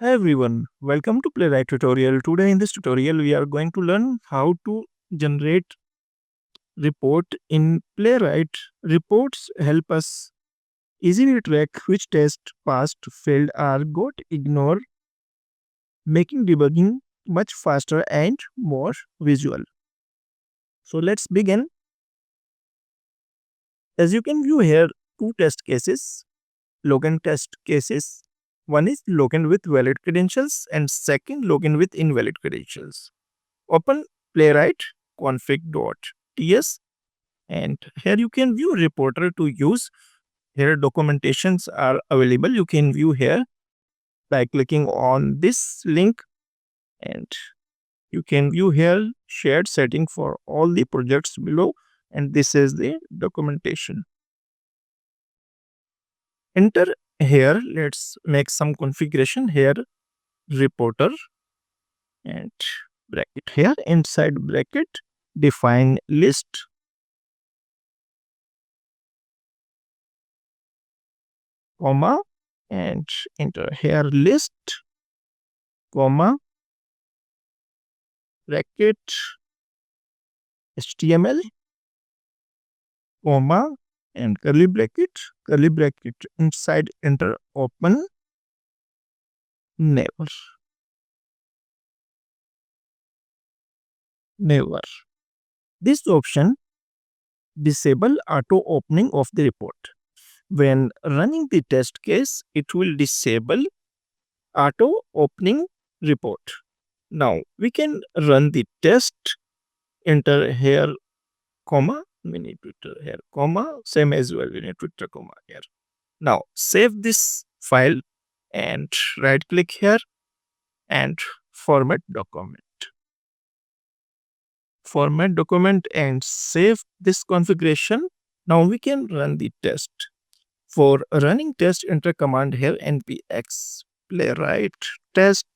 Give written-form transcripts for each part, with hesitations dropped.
Hi everyone, welcome to Playwright tutorial. Today in this tutorial we are going to learn how to generate report in Playwright. Reports help us easily track which test passed, failed or got ignored, making debugging much faster and more visual. So let's begin. As you can view here, two test cases, login test cases. One is login with valid credentials and second login with invalid credentials. Open Playwright config.ts and here you can view reporter to use. Here documentations are available. You can view here by clicking on this link and you can view here shared setting for all the projects below, and this is the documentation. Enter here, let's make some configuration here, reporter and bracket here, inside bracket define list, comma, and enter here list, comma, bracket html, comma, and curly bracket inside enter open never, never. This option disable auto opening of the report. When running the test case, it will disable auto opening report. Now we can run the test, enter here comma, we need to enter here comma, same as well, we need to enter comma here. Now save this file and right click here and format document. Format document and save this configuration. Now we can run the test. For running test, enter command here npx playwright test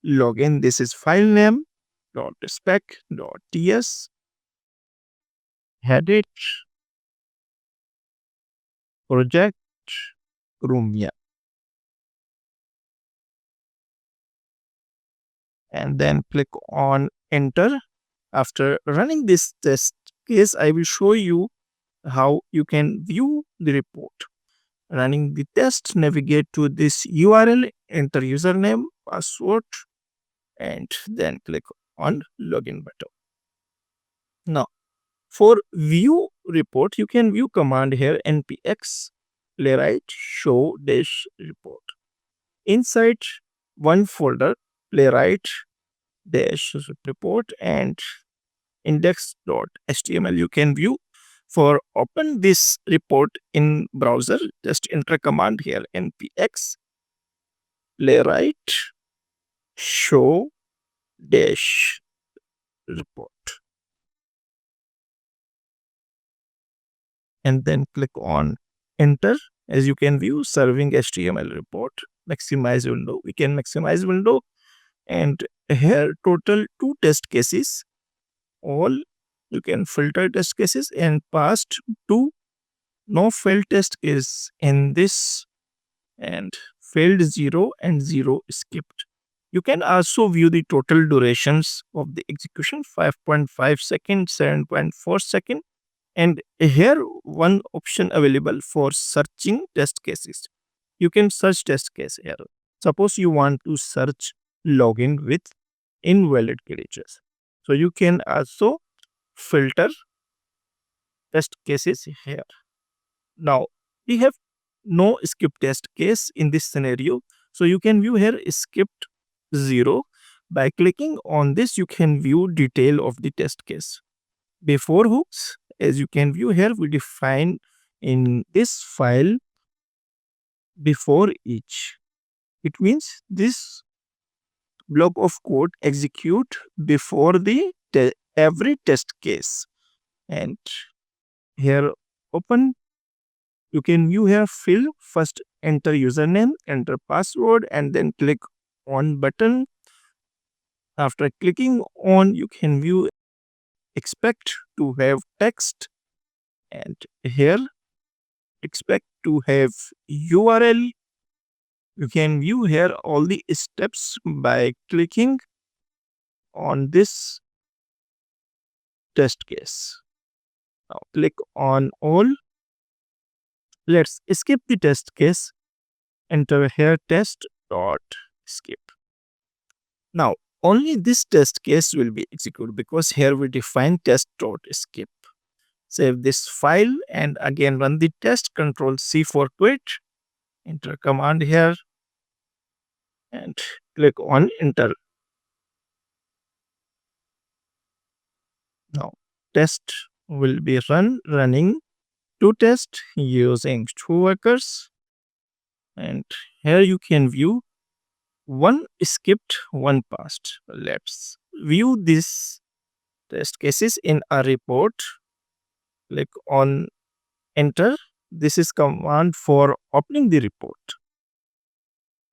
login. This is file name dot spec dot ts, head it project Chromia, and then click on enter. After running this test case, I will show you how you can view the report. Running the test, navigate to this URL, enter username, password, and then click on login button. Now, for view report, you can view command here npx playwright show dash report. Inside one folder, playwright dash report and index.html you can view. For open this report in browser, just enter command here npx playwright show dash report and then click on enter. As you can view serving html report, maximize window, we can maximize window, and here total two test cases, all you can filter test cases and passed to no failed test case in this, and failed 0 and 0 skipped. You can also view the total durations of the execution, 5.5 seconds, 7.4 seconds, and here one option available for searching test cases. You can search test case here. Suppose you want to search login with invalid credentials. So you can also filter test cases here. Now we have no skip test case in this scenario. So you can view here skipped 0. By clicking on this, you can view detail of the test case. Before hooks, as you can view here, we define in this file before each. It means this block of code execute before the every test case. And here open, you can view here fill, first enter username, enter password, and then click on button. After clicking on, you can view expect to have text, and here expect to have URL, You can view here all the steps by clicking on this test case. Now click on all. Let's skip the test case. Enter here test dot skip. Now only this test case will be executed because here we define test dot skip. Save this file and again run the test. Control C for quit. Enter command here and click on enter. Now test will be running two tests using two workers, and here you can view one skipped, one passed. Let's view these test cases in a report. Click on enter. This is command for opening the report.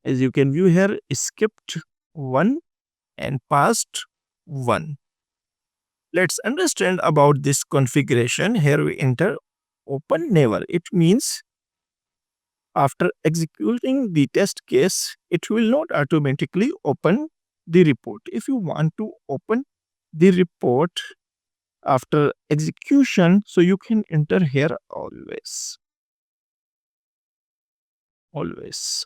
As you can view here, skipped one and passed one. Let's understand about this configuration. Here we enter open never. It means after executing the test case, it will not automatically open the report. If you want to open the report after execution, so you can enter here always. Always.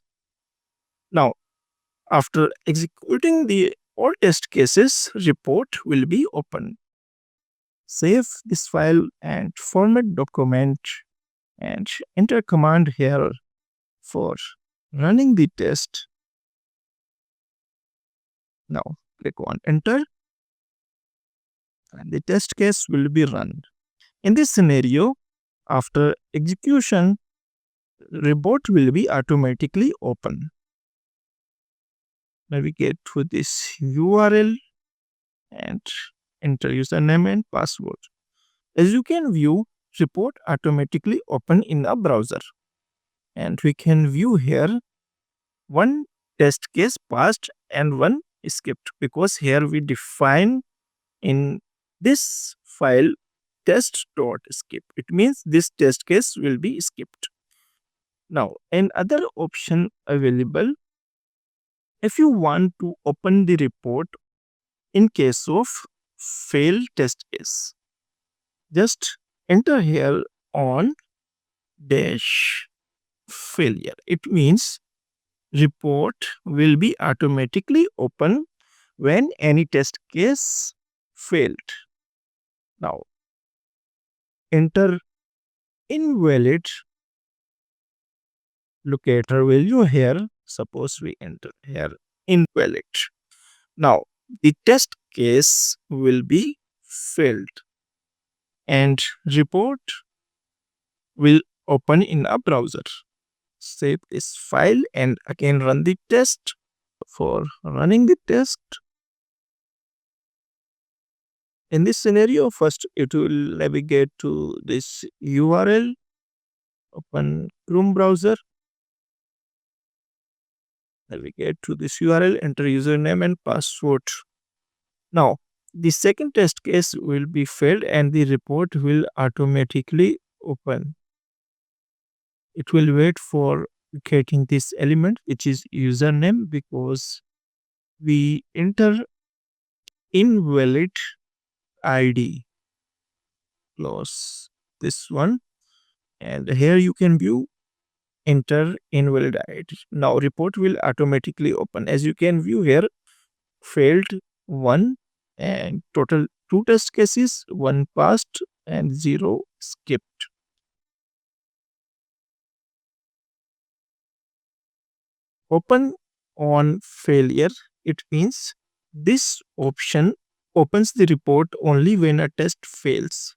Now, after executing the all test cases, report will be open. Save this file and format document and enter command here for running the test. Now click on enter and the test case will be run. In this scenario, after execution, report will be automatically open. Navigate to this URL and enter username and password. As you can view, report automatically open in a browser. And we can view here one test case passed and one skipped, because here we define in this file test.skip. It means this test case will be skipped. Now, another option available, if you want to open the report in case of failed test case, just enter here on dash failure. It means report will be automatically open when any test case failed. Now enter invalid locator value here. Suppose we enter here invalid. Now the test case will be failed and report will open in a browser. Save this file and again run the test. For running the test, in this scenario, first it will navigate to this URL, open Chrome browser, navigate to this URL, enter username and password. Now, the second test case will be failed and the report will automatically open. It will wait for getting this element, which is username, because we enter invalid ID. Close this one, and here you can view enter invalid ID. Now report will automatically open. As you can view here, failed one and total two test cases, one passed and 0 skipped. Open on failure, it means this option opens the report only when a test fails.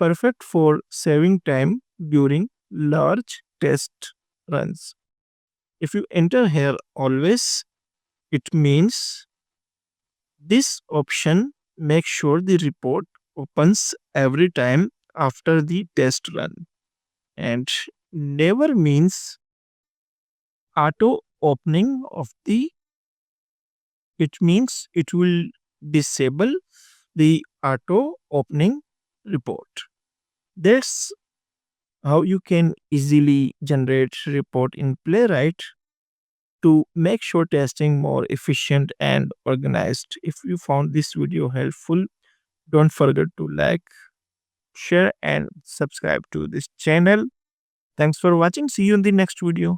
Perfect for saving time during large test runs. If you enter here always, it means this option makes sure the report opens every time after the test run, and never means auto opening of the, it means it will disable the auto opening report. That's how you can easily generate report in Playwright. to make sure testing more efficient and organized. If you found this video helpful, don't forget to like, share, and subscribe to this channel. Thanks for watching. See you in the next video.